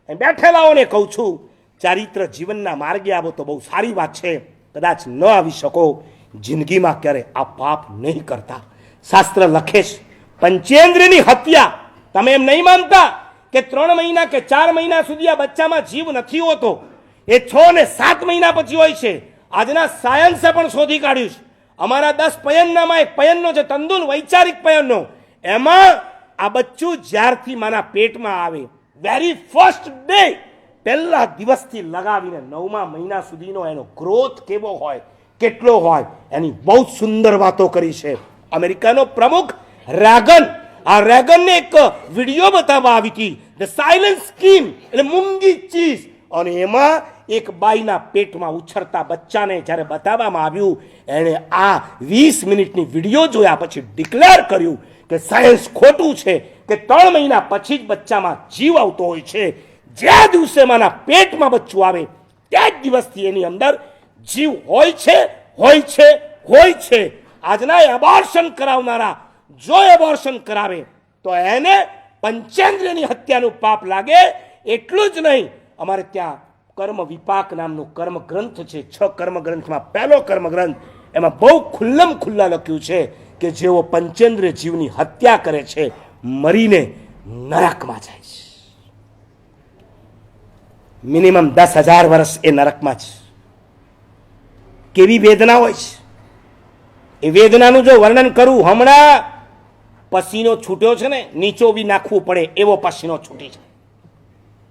બેઠેલાઓને કહું છું, ચારિત્ર જીવનના માર્ગે આવો તો બહુ સારી વાત છે. કદાચ ન આવી શકો, જિંદગીમાં ક્યારે આ પાપ નહીં કરતા. શાસ્ત્ર લખે છે પંચેન્દ્રિયની હત્યા. તમે એમ નહીં માનતા કે 3 મહિના કે 4 મહિના સુધી આ બચ્ચામાં જીવ નથી હોતો, એ 6 ને 7 મહિના પછી હોય છે. આજના સાયન્સે પણ શોધી કાઢ્યું છે. અમારા 10 પયનનામાં એક પયનનો છે તંદુલ વૈચારિક પયનનો, એમાં આ બચ્ચું જ્યારથી માના પેટમાં આવે વેરી ફર્સ્ટ ડે પહેલા દિવસથી લગાવીને 9મા મહિના સુધીનો એનો ગ્રોથ કેવો હોય, કેટલો હોય, એની બહુ સુંદર વાતો કરી છે. અમેરિકાનો પ્રમુખ રેગન, આ રેગનને એક વિડીયો બતાવવા આવી હતી, ધ સાયલન્ટ સ્કીમ, એટલે મૂંગી ચીઝ, અને એમાં એક બાઈના પેટમાં ઉછરતા બચ્ચાને જ્યારે બતાવવામાં આવ્યું, એણે આ 20 મિનિટની વિડીયો જોયા પછી ડિક્લેર કર્યું કે સાયન્સ ખોટું છે, કે 3 મહિના પછી જ બચ્ચામાં જીવ આવતો હોય છે. જે દિવસે માના પેટમાં બચ્ચું આવે તે જ દિવસથી એની અંદર જીવ હોય છે, હોય છે, હોય છે. આજના એબોર્શન કરાવનારા જો એબોર્શન કરાવે તો એને પંચેન્દ્રિયની હત્યાનું પાપ લાગે. એટલું જ નહીં, અમારે ત્યાં કર્મ વિપાક નામનું કર્મ ગ્રંથ છે. 6 કર્મ ગ્રંથમાં પહેલો કર્મ ગ્રંથ, એમાં બહુ ખુલ્લમ ખુલ્લા લખ્યું છે કે જેઓ પંચેન્દ્રિય જીવની હત્યા કરે છે મરીને નરકમાં જાય છે. મિનિમમ 10,000 વર્ષ એ નરકમાં છે. કેવી વેદના હોય છે, એ વેદનાનું જો વર્ણન કરું, હમણાં પસીનો છૂટ્યો છે ને, નીચો બી નાખવું પડે એવો પસીનો છૂટી છે.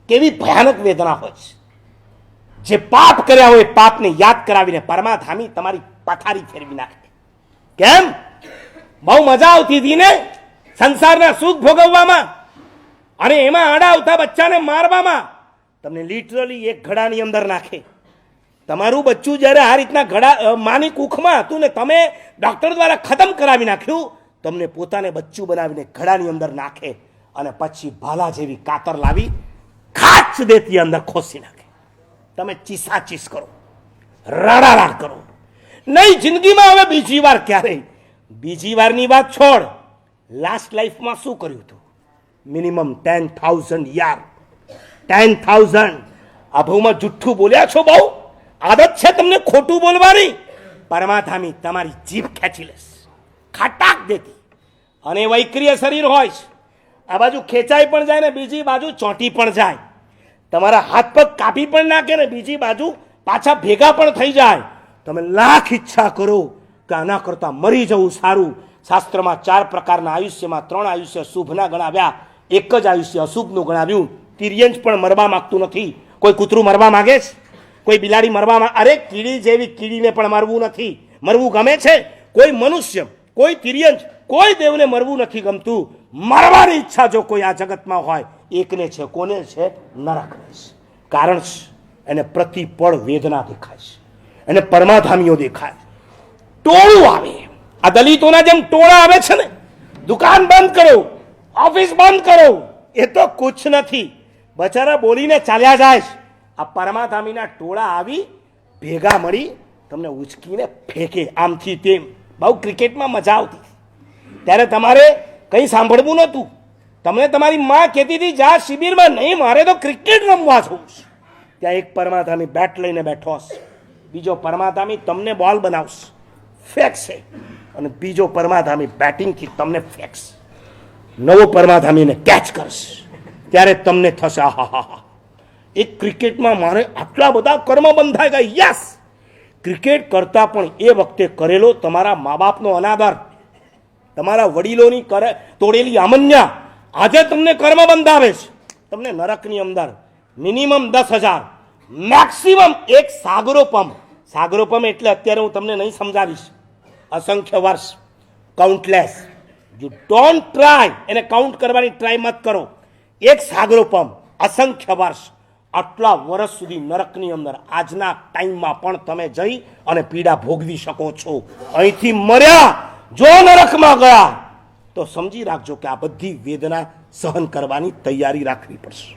કેવી ભયાનક વેદના હોય છે. જે પાપ કર્યા હોય પાપને યાદ કરાવીને પરમાધામી તમારી પથારી ફેરવી નાખે. કેમ? બહુ મજા આવતી હતી ને સંસારના સુખ ભોગવવામાં, અને એમાં આડા આવતા બચ્ચાને મારવામાં. તમને લિટરલી એક ઘડાની અંદર નાખે. તમારું બચ્ચું જ્યારે આ રીતના ઘડા માની કુખમાં હતું ને તમે ડોક્ટર દ્વારા ખતમ કરાવી નાખ્યું, તમને પોતાને બચ્ચું બનાવીને ઘડાની અંદર નાખે, અને પછી ભાલા જેવી કાતર લાવી ખાચ દેતી અંદર ખોસી નાખે. તમે ચીસાચીસ કરો, રાડારાડ કરો. નહીં જિંદગીમાં હવે બીજી વાર ક્યારેય. બીજી વારની વાત છોડ, લાસ્ટ લાઈફમાં શું કર્યું હતું? મિનિમમ 10,000 યાર, 10,000. આ ભાવમાં જુઠ્ઠું બોલ્યા છો બહુ. આદત છે તમને ખોટું બોલવાની. પરમાધામી તમારી જીભ ખેંચી લેશે, ખાટાક દેતી. અને વૈક્રિય શરીર હોય છે, આ બાજુ ખેંચાઈ પણ જાય ને બીજી બાજુ ચોંટી પણ જાય. તમારા હાથ પગ કાપી પણ નાખે ને બીજી બાજુ પાછા ભેગા પણ થઈ જાય. તમે લાખ ઈચ્છા કરો કે આના કરતાં મરી જવું સારું. શાસ્ત્રમાં 4 પ્રકારના આયુષ્યમાં 3 આયુષ્ય શુભના ગણાવ્યા, એક જ આયુષ્ય અશુભનું ગણાવ્યું. તિર્યંજ પણ મરવા માંગતું નથી. કોઈ કૂતરું મરવા માંગે છે? કોઈ બિલાડી મરવા? અરે કીડી જેવી કીડીને પણ મરવું નથી. મરવું ગમે છે? કોઈ મનુષ્ય, કોઈ તિર્યંજ, કોઈ દેવને મરવું નથી ગમતું. મરવાની ઈચ્છા જો કોઈ આ જગતમાં હોય, એકને છે. કોને છે? નરકને છે. કારણ છે એને પ્રતિપળ વેદના દેખાય છે, એને પરમાધામીઓ દેખાય. ટોળું આવે, આ દલિતોના જેમ ટોળા આવે છે ને, દુકાન બંધ કરો, ઓફિસ બંધ કરો, એ તો કુછ નથી. બચારા બોલીને ચાલ્યા જાય. આ પરમાધામીના ટોળા આવી ભેગા મળી તમને ઉચકીને ફેંકે આમથી તેમ. બહુ ક્રિકેટમાં મજા આવતી ત્યારે તમારે કંઈ સાંભળવું નહોતું. તમને તમારી માં કહેતી હતી જા શિબિરમાં. નહીં, મારે તો ક્રિકેટ રમવા જવું છે. ત્યાં એક પરમાધામી બેટ લઈને બેઠો હશે, બીજો પરમાધામી તમને બોલ બનાવશે, ફેંકશે, અને બીજો પરમાધામી બેટિંગથી તમને ફેંકશે. નવો પરમાધામીને કેચ કરશે. ત્યારે તમને થશે આહાહા, એક ક્રિકેટમાં મારે આટલા બધા કર્મ બંધાઈ ગયા. યસ, ક્રિકેટ કરતાં પણ એ વખતે કરેલો તમારા મા બાપનો અનાદર, તમારા વડીલોની તોડેલી આમન્યા આજે તમને કર્મ બંધાવે છે. તમને નરકની અંદર મિનિમમ 10,000, મેક્સિમમ એક સાગરોપમ. સાગરોપમ એટલે અત્યારે હું તમને નહીં સમજાવીશ. અસંખ્ય વર્ષ, કાઉન્ટલેસ. યુ ડોન્ટ ટ્રાય, એને કાઉન્ટ કરવાની ટ્રાય મત કરો. એક સાગરોપમ, અસંખ્ય વર્ષ, આટલા વર્ષ સુધી નરકની અંદર આજના ટાઈમમાં પણ તમે જઈ અને પીડા ભોગવી શકો છો. અહીંથી મર્યા જો નરકમાં ગયા તો સમજી રાખજો કે આ બધી વેદના સહન કરવાની તૈયારી રાખવી પડશે.